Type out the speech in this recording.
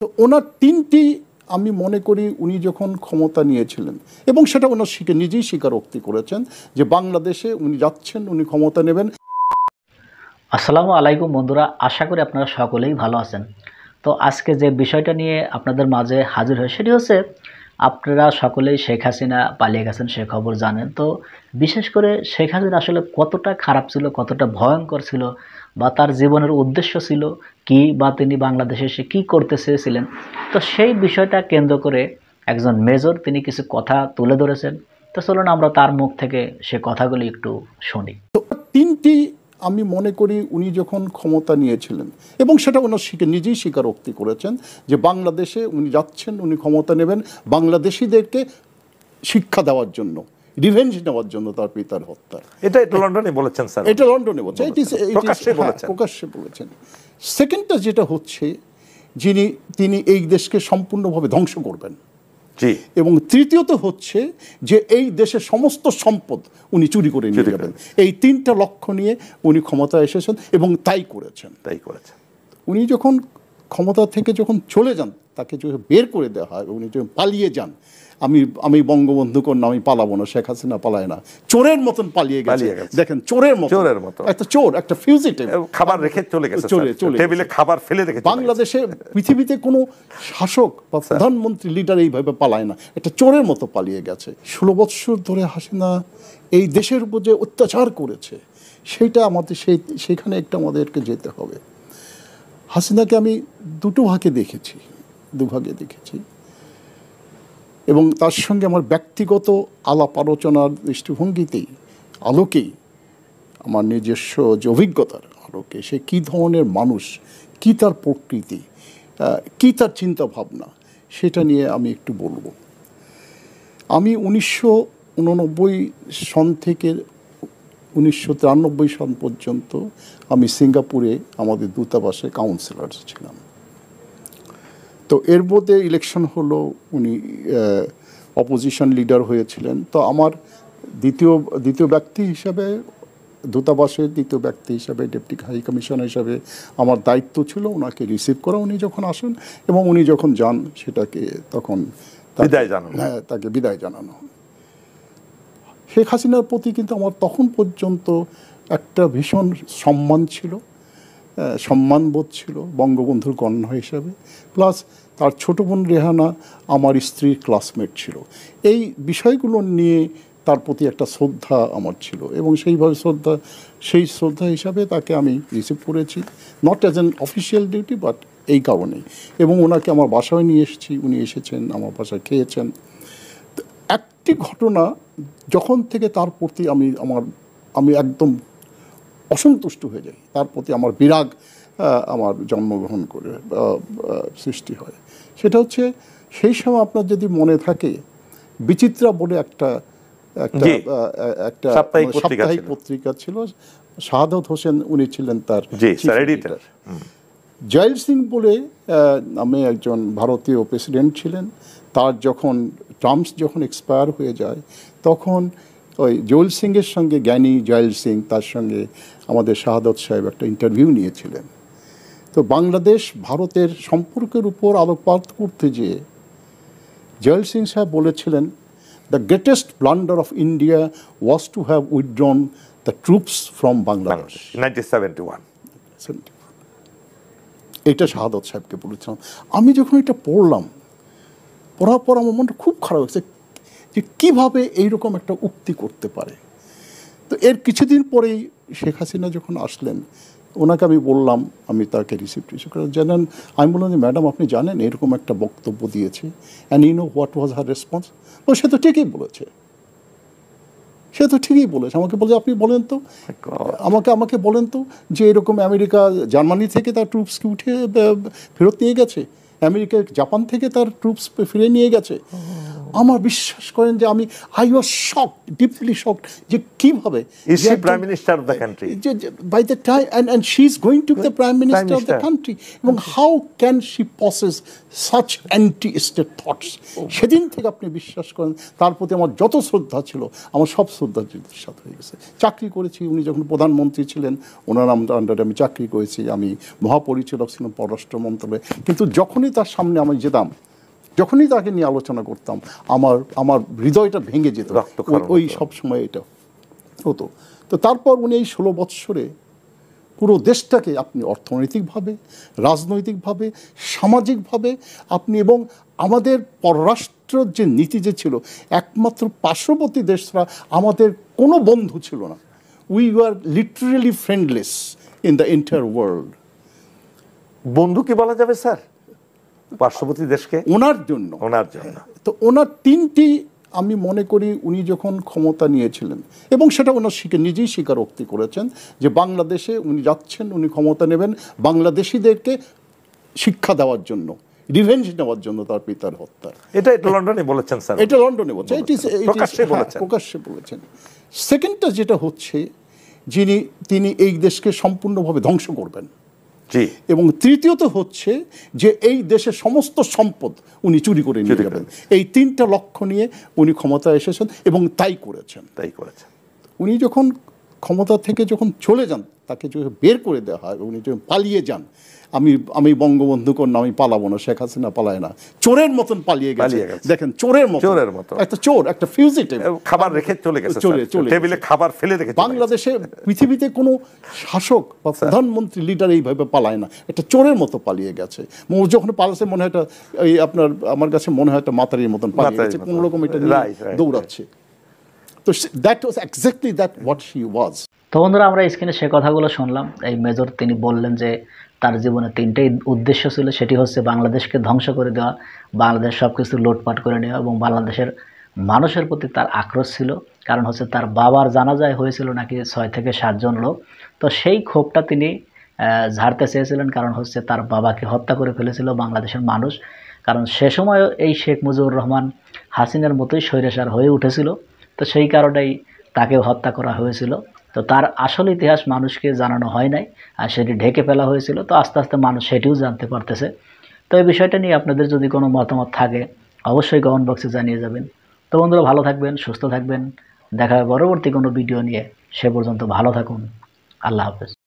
তো ওনার তিনটি আমি মনে করি উনি যখন ক্ষমতা নিয়েছিলেন এবং সেটা ওনার নিজেই স্বীকারোক্তি করেছেন যে বাংলাদেশে উনি যাচ্ছেন, উনি ক্ষমতা নেবেন। আসসালামু আলাইকুম বন্ধুরা, আশা করি আপনারা সকলেই ভালো আছেন। তো আজকে যে বিষয়টা নিয়ে আপনাদের মাঝে হাজির হয় সেটি হচ্ছে, আপনারা সকলেই শেখ হাসিনা পালিয়ে গেছেন সে খবর জানেন। তো বিশেষ করে শেখ হাসিনা আসলে কতটা খারাপ ছিল, কতটা ভয়ঙ্কর ছিল, বা তার জীবনের উদ্দেশ্য ছিল কি, বা তিনি বাংলাদেশে এসে কী করতে চেয়েছিলেন, তো সেই বিষয়টা কেন্দ্র করে একজন মেজর তিনি কিছু কথা তুলে ধরেছেন। তো চলুন আমরা তার মুখ থেকে সে কথাগুলি একটু শুনি। তো তিনটি আমি মনে করি উনি যখন ক্ষমতা নিয়েছিলেন এবং সেটা ওনার নিজেই স্বীকারোক্তি করেছেন যে বাংলাদেশে উনি যাচ্ছেন, উনি ক্ষমতা নেবেন বাংলাদেশিদেরকে শিক্ষা দেওয়ার জন্য, রিভেঞ্জ নেওয়ার জন্য তার পিতার হত্যা। এটা লন্ডনে বলেছেন স্যার, এটা লন্ডনে বলছেন, প্রকাশ্যে বলেছেন। সেকেন্ডটা যেটা হচ্ছে, তিনি এই দেশকে সম্পূর্ণভাবে ধ্বংস করবেন। এবং তৃতীয়ত হচ্ছে যে এই দেশের সমস্ত সম্পদ উনি চুরি করে নিয়ে যাবেন। এই তিনটা লক্ষ্য নিয়ে উনি ক্ষমতায় এসেছেন এবং তাই করেছেন। উনি যখন ক্ষমতা থেকে যখন চলে যান, তাকে যখন বের করে দেওয়া হয়, উনি যখন পালিয়ে যান, আমি বঙ্গবন্ধু কন্যা, আমি পালাবো না, শেখ হাসিনা পালায় না, চোরের মতন পালিয়ে গেছে। দেখেন, চোরের মতো একটা চোর, একটা ফিউজিটিভ, খাবার রেখে চলে গেছে, টেবিলে খাবার ফেলে রেখে। বাংলাদেশে পৃথিবীতে কোনো শাসক বা প্রধানমন্ত্রী লিডার এইভাবে পালায় না, একটা চোরের মতো পালিয়ে গেছে। 16 বৎসর ধরে হাসিনা এই দেশের উপর যে অত্যাচার করেছে, সেইটা আমাদের সেইখানে একটা আমাদেরকে যেতে হবে। হাসিনাকে আমি দুভাগে দেখেছি এবং তার সঙ্গে আমার ব্যক্তিগত আলাপ আলোচনার দৃষ্টিভঙ্গিতেই আলোকেই, আমার নিজস্ব যে অভিজ্ঞতার আলোকে, সে কী ধরনের মানুষ, কী তার প্রকৃতি, কী তার চিন্তাভাবনা, সেটা নিয়ে আমি একটু বলবো। আমি 1989 সন থেকে 1993 সন পর্যন্ত আমি সিঙ্গাপুরে আমাদের দূতাবাসে কাউন্সিলর ছিলাম। তো এর মধ্যে ইলেকশন হলো, উনি অপোজিশন লিডার হয়েছিলেন। তো আমার দ্বিতীয় ব্যক্তি হিসাবে, দূতাবাসের দ্বিতীয় ব্যক্তি হিসাবে, ডেপুটি হাই কমিশনার হিসাবে আমার দায়িত্ব ছিল ওনাকে রিসিভ করা, উনি যখন আসেন এবং উনি যখন যান, সেটাকে তখন তাকে বিদায় জানানো। শেখ হাসিনার প্রতি কিন্তু আমার তখন পর্যন্ত একটা ভীষণ সম্মানবোধ ছিল বঙ্গবন্ধুর কন্যা হিসাবে। প্লাস তার ছোটো বোন রেহানা আমার স্ত্রীর ক্লাসমেট ছিল। এই বিষয়গুলো নিয়ে তার প্রতি একটা শ্রদ্ধা আমার ছিল এবং সেই শ্রদ্ধা হিসাবে তাকে আমি রিসিভ করেছি, not as an official duty, but এই কারণেই। এবং ওনাকে আমার বাসায় নিয়ে এসেছি, উনি এসেছেন, আমার বাসায় খেয়েছেন। একটি ঘটনা যখন থেকে তার প্রতি আমি একদম অসন্তুষ্ট হয়ে যাই, তার প্রতি আমার বিরাগ আমার জন্মগ্রহণ করে সৃষ্টি হয়, সেটা হচ্ছে সেই সময় আপনার যদি মনে থাকে, বিচিত্রা বলে একটা সাপ্তাহিক পত্রিকা ছিল, শাহাদত হোসেন উনি ছিলেন তার এডিটর। জয়েল সিং বলে নামে একজন ভারতীয় প্রেসিডেন্ট ছিলেন। তার টার্মস যখন এক্সপায়ার হয়ে যায়, তখন ওই জয়েল সিংয়ের সঙ্গে, জ্ঞানী জয়েল সিং, তার সঙ্গে আমাদের শাহাদত সাহেব একটা ইন্টারভিউ নিয়েছিলেন। তো বাংলাদেশ ভারতের সম্পর্কের উপর আলোকপাত করতে যেয়ে জয়েল সিং সাহেব বলেছিলেন, the greatest blunder of India was to have withdrawn the troops from Bangladesh 1971। এটা শাহাদত সাহেবকে বলেছিলাম। আমি যখন এটা পড়ার পর আমার মনটা খুব খারাপ হয়েছে যে কীভাবে এইরকম একটা উক্তি করতে পারে। তো এর কিছুদিন পরেই শেখ হাসিনা যখন আসলেন, ওনাকে আমি বললাম, আমি তাকে রিসিভ করে জানেন, আমি বললাম যে ম্যাডাম, আপনি জানেন এরকম একটা বক্তব্য দিয়েছে, and you know what was her response? সে তো ঠিকই বলেছে, আমাকে বলছে, আপনি বলেন তো, আমাকে বলেন তো যে এরকম আমেরিকা জার্মানি থেকে তার ট্রুপসকে ফেরত নিয়ে গেছে, আমেরিকা জাপান থেকে তার ট্রুপস ফিরে নিয়ে গেছে। আমার বিশ্বাস করেন যে আমি I was shocked, deeply shocked, যে কিভাবে is she prime minister of the country, by the time and she is going to the prime minister of the country, এবং how can she possess such anti state thoughts. সেদিন থেকে আপনি বিশ্বাস করেন তার প্রতি আমার যত শ্রদ্ধা ছিল, আমার সব শ্রদ্ধা সাথে হয়ে গেছে। চাকরি করেছি, উনি যখন প্রধানমন্ত্রী ছিলেন ওনার আন্ডারে আমি চাকরি করেছি, আমি মহাপরিচালক ছিলাম পররাষ্ট্র মন্ত্রণালয়ে। কিন্তু যখনই তার সামনে আমি যেতাম, যখনই তাকে নিয়ে আলোচনা করতাম, আমার হৃদয়টা ভেঙে যেত, ওই সব সময় এটা হতো। তো তারপর উনি এই 16 বৎসরে পুরো দেশটাকে আপনি অর্থনৈতিকভাবে, রাজনৈতিকভাবে, সামাজিকভাবে আপনি, এবং আমাদের পররাষ্ট্র যে নীতি যে ছিল, একমাত্র পার্শ্ববর্তী দেশ ছাড়া আমাদের কোনো বন্ধু ছিল না। We were literally friendless in the entire world. বন্ধু কি বলা যাবে স্যার পার্শ্ববর্তী দেশকে? ওনার জন্য তো ওনার 3টি আমি মনে করি উনি যখন ক্ষমতা নিয়েছিলেন, এবং সেটা ওনার নিজেই স্বীকারোক্তি করেছেন যে বাংলাদেশে উনি যাচ্ছেন, উনি ক্ষমতা নেবেন বাংলাদেশিদেরকে শিক্ষা দেওয়ার জন্য, রিভেঞ্জ নেওয়ার জন্য তার পিতার হত্যা। এটা লন্ডনে বলেছেন স্যার, এটা লন্ডনে বলছেন, প্রকাশ্যে বলেছেন। সেকেন্ডটা যেটা হচ্ছে, তিনি এই দেশকে সম্পূর্ণভাবে ধ্বংস করবেন, এবং তৃতীয়ত হচ্ছে যে এই দেশের সমস্ত সম্পদ উনি চুরি করে নিয়ে যাবেন। এই 3টা লক্ষ্য নিয়ে উনি ক্ষমতায় এসেছেন এবং তাই করেছেন। উনি যখন ক্ষমতা থেকে যখন চলে যান, তাকে যখন বের করে দেওয়া হয়, উনি যখন পালিয়ে যান, আমি বঙ্গবন্ধু কন্যা, আমি পালাবো না, শেখ হাসিনা পালায় না, চোরের মতন পালিয়ে গেছে। দেখেন, চোরের মতো, একটা চোর, একটা ফিউজিটিভ, খাবার রেখে চলে গেছে, টেবিলে খাবার ফেলে রেখে। বাংলাদেশে পৃথিবীতে কোনো শাসক বা প্রধানমন্ত্রী লিডার এইভাবে পালায় না, একটা চোরের মতো পালিয়ে গেছে। যখন পালাচ্ছে মনে হয় আমার কাছে মনে হয় একটা মাতারির মতন পালিয়ে গেছে, কোনো রকম এটা দৌড়াচ্ছে। তো that was exactly that what she was. তো বন্ধুরা, আমরা স্ক্রিনে সে কথাগুলো শুনলাম। এই মেজর তিনি বললেন যে তার জীবনে 3টাই উদ্দেশ্য ছিল, সেটি হচ্ছে বাংলাদেশকে ধ্বংস করে দেওয়া, বাংলাদেশ সব কিছু লুটপাট করে নেওয়া, এবং বাংলাদেশের মানুষের প্রতি তার আক্রোশ ছিল। কারণ হচ্ছে তার বাবার জানাজায় হয়েছিল নাকি 6 থেকে 7 জন লোক। তো সেই ক্ষোভটা তিনি ঝাড়তে চেয়েছিলেন, কারণ হচ্ছে তার বাবাকে হত্যা করে ফেলেছিল বাংলাদেশের মানুষ। কারণ সে সময় এই শেখ মুজিবুর রহমান হাসিনার মতোই স্বৈরাচার হয়ে উঠেছিল, তো সেই কারণেই তাকেও হত্যা করা হয়েছিল। তো তার আসল ইতিহাস মানুষকে জানানো হয় নাই, আর সেটি ঢেকে ফেলা হয়েছিল। তো আস্তে আস্তে মানুষ সেটিও জানতে পারতেছে। তো এই বিষয়টা নিয়ে আপনাদের যদি কোনো মতামত থাকে অবশ্যই কমেন্ট বক্সে জানিয়ে যাবেন। তো বন্ধুরা, ভালো থাকবেন, সুস্থ থাকবেন, দেখা হবে পরবর্তী কোনো ভিডিও নিয়ে। সে পর্যন্ত ভালো থাকুন, আল্লাহ হাফেজ।